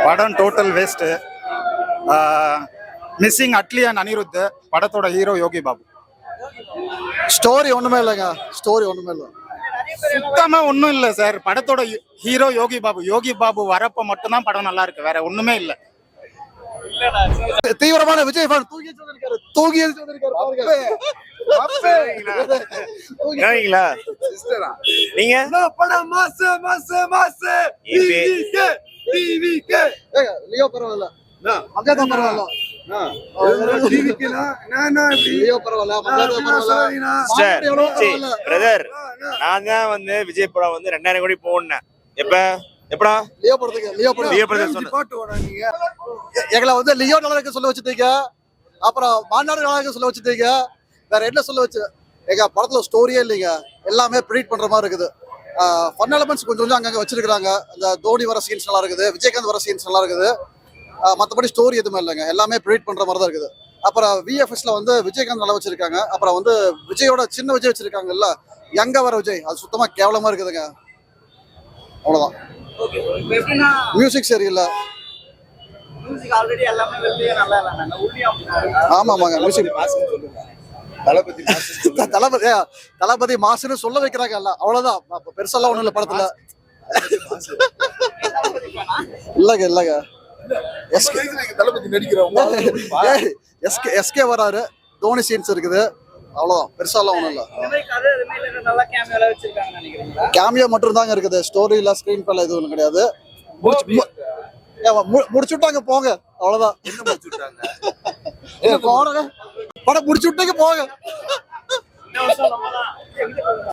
படம் total waste. Missing Atlee and Anirudh. படத்தோட hero Yogi Babu. Story ஒண்ணுமே இல்லைங்க. ஸ்டோரி ஒண்ணுமே இல்லை. சுத்தமா ஒன்றும் இல்லை சார். படத்தோட ஹீரோ யோகி பாபு. யோகி பாபு வரப்ப மட்டும்தான் படம் நல்லா இருக்கு, வேற ஒண்ணுமே இல்லை. தீவிரமான விஜய் ஃபேன் தூங்கி நீங்க படம் மாசு மாசு மாசு லியோ பரவாயில்ல, மங்காதா பரவாயில்ல, லியோ பரவாயில்ல, பிரதர். நான் தான் வந்து விஜய் படம் வந்து 2000 கோடி போனேன். எப்படா லியோ படத்துக்கு லியோ படம் எங்களை வந்து லியோ நல்லா இருக்க சொல்ல வச்சுட்டீங்க, அப்புறம் மாநாடு நல்லா இருக்க சொல்ல வச்சுட்டீங்க, வேற என்ன சொல்ல வச்சு? எங்க படத்துல ஸ்டோரியே இல்லைங்க, எல்லாமே ப்ரிடிக்ட் பண்ற மாதிரி இருக்குது. ஃபன் எலமெண்ட்ஸ் கொஞ்சம் கொஞ்சம் அங்கங்க வச்சிருக்காங்க. இந்த தோனி வர சீன்ஸ் நல்லா இருக்குது, விஜயகாந்த் வர சீன்ஸ் நல்லா இருக்குது. மற்றபடி ஸ்டோரி எதுவுமே இல்லைங்க, எல்லாமே ப்ரிடிக்ட் பண்ற மாதிரி தான் இருக்குது. அப்புறம் விஎஃப்எஸ்ல வந்து விஜயகாந்த் நல்லா வச்சிருக்காங்க. அப்புறம் வந்து விஜயோட சின்ன விஜய் வச்சிருக்காங்கல்ல, எங்க வர விஜய், அது சுத்தமா கேவலமா இருக்குதுங்க. அவ்வளவுதான். மியூசிக் சரியில்லை. ஆமாங்க, மியூசிக் தளபதி மாசுன்னு சொல்ல வைக்கிறாங்க எல்லாம், அவ்வளவுதான். பெருசெல்லாம் ஒண்ணும் இல்லை படத்துல. இல்லங்க எஸ்கே வராரு, தோனி சீன்ஸ் இருக்குது, அவ்வளவுதான். பெருசாலாம் ஒண்ணும் இல்ல. கேமியோ மட்டும் தாங்க இருக்குது, ஸ்டோரி இல்ல, ஸ்கிரீன் பிளே எதுவும் கிடையாது. முடிச்சுட்டாங்க போங்க, அவ்வளவுதான். படம் முடிச்சு விட்டாங்க போங்க.